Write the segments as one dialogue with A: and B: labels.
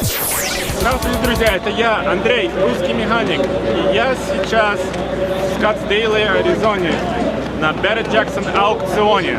A: Здравствуйте, друзья, это я, Андрей, русский механик. И я сейчас в Скоттсдейле, Аризоне, на Barrett Jackson аукционе.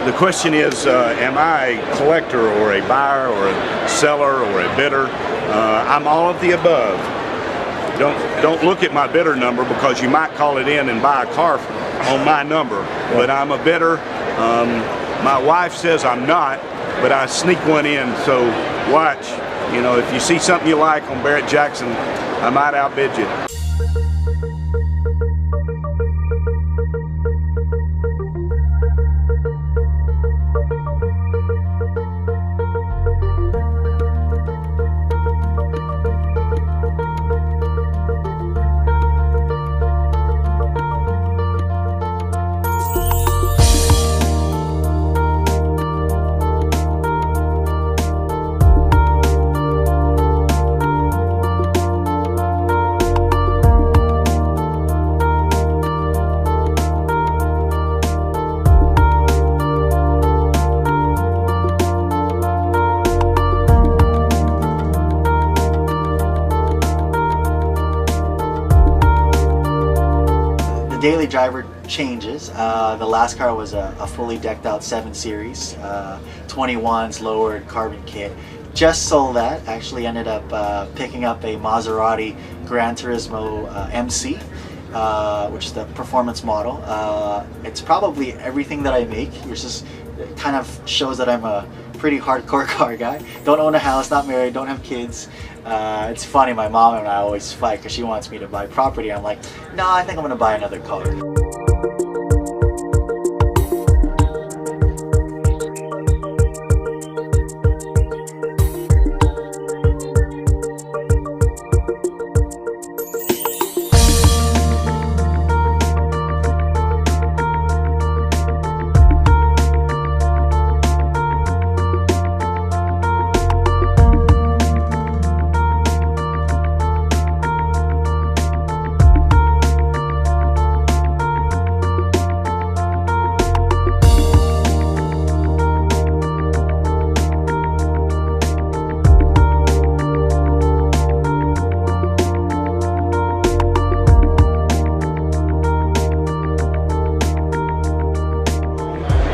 B: The question is, am I a collector or a buyer or a seller or a bidder? I'm all of the above. Don't look at my bidder number because you might call it in and buy a car on my number, but I'm a bidder. My wife says I'm not, but I sneak one in, so watch. You know, if you see something you like on Barrett Jackson, I might outbid you.
C: The daily driver changes. The last car was a fully decked out 7 Series, 21s, lowered carbon kit. Just sold that. Actually ended up picking up a Maserati Gran Turismo MC, which is the performance model. It's probably everything that I make, which is kind of shows that I'm a pretty hardcore car guy. Don't own a house, not married, don't have kids. It's funny, my mom and I always fight because she wants me to buy property. I'm like, no, I think I'm going to buy another car.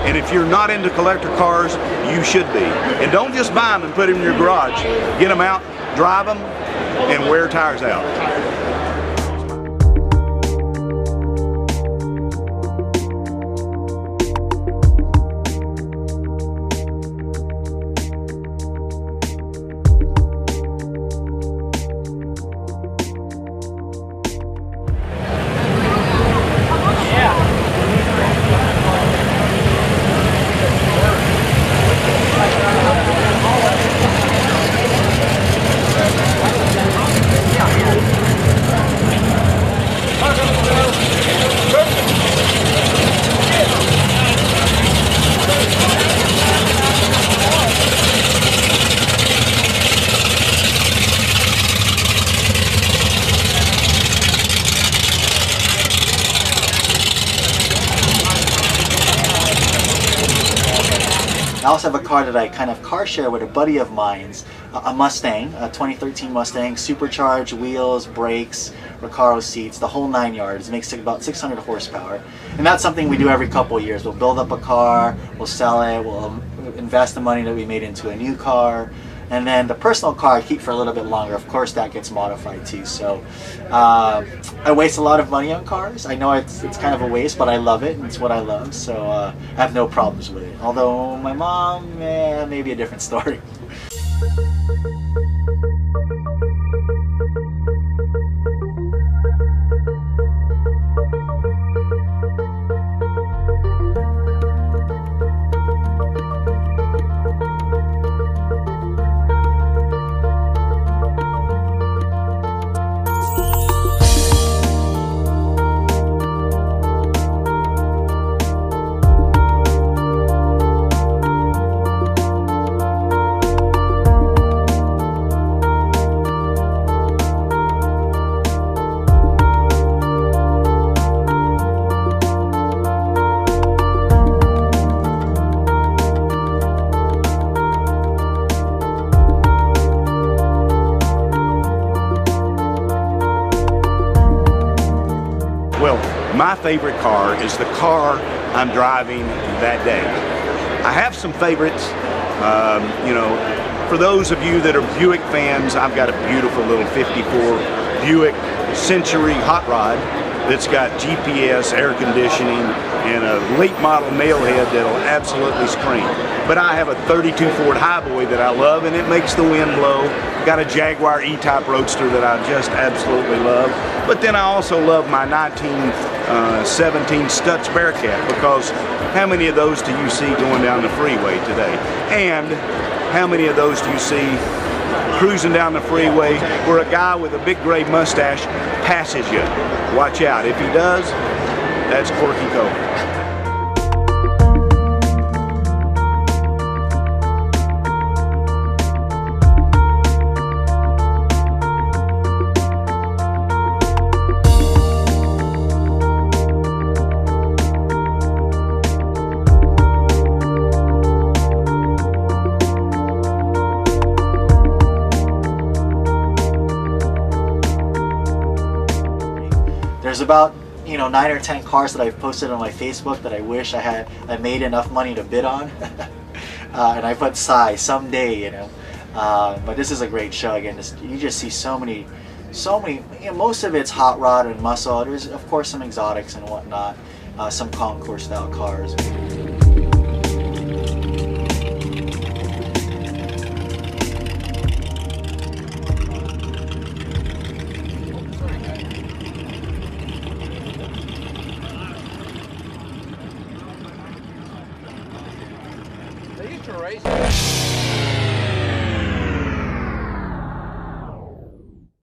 B: And if you're not into collector cars, you should be. And don't just buy them and put them in your garage. Get them out, drive them, and wear tires out.
C: I also have a car that I kind of car share with a buddy of mine's, a Mustang, a 2013 Mustang, supercharged wheels, brakes, Recaro seats, the whole 9 yards. It makes about 600 horsepower. And that's something we do every couple of years. We'll build up a car, we'll sell it, we'll invest the money that we made into a new car. And then the personal car I keep for a little bit longer. Of course, that gets modified too. So I waste a lot of money on cars. I know it's kind of a waste, but I love it, and it's what I love. So I have no problems with it. Although my mom, maybe a different story.
B: My favorite car is the car I'm driving that day. I have some favorites. You know, for those of you that are Buick fans, I've got a beautiful little 54 Buick Century hot rod that's got GPS, air conditioning, and a late model nailhead that'll absolutely scream. But I have a 32 Ford Highboy that I love, and it makes the wind blow. Got a Jaguar E-Type Roadster that I just absolutely love. But then I also love my 1917 Stutz Bearcat, because how many of those do you see going down the freeway today? And how many of those do you see cruising down the freeway where a guy with a big gray mustache passes you? Watch out. If he does, that's Corky Cole.
C: There's about 9 or 10 cars that I've posted on my Facebook that I wish I made enough money to bid on, and I put someday, but this is a great show. Again, you just see so many, most of it's hot rod and muscle. There's of course some exotics and whatnot, some concours style cars.
D: They used to race.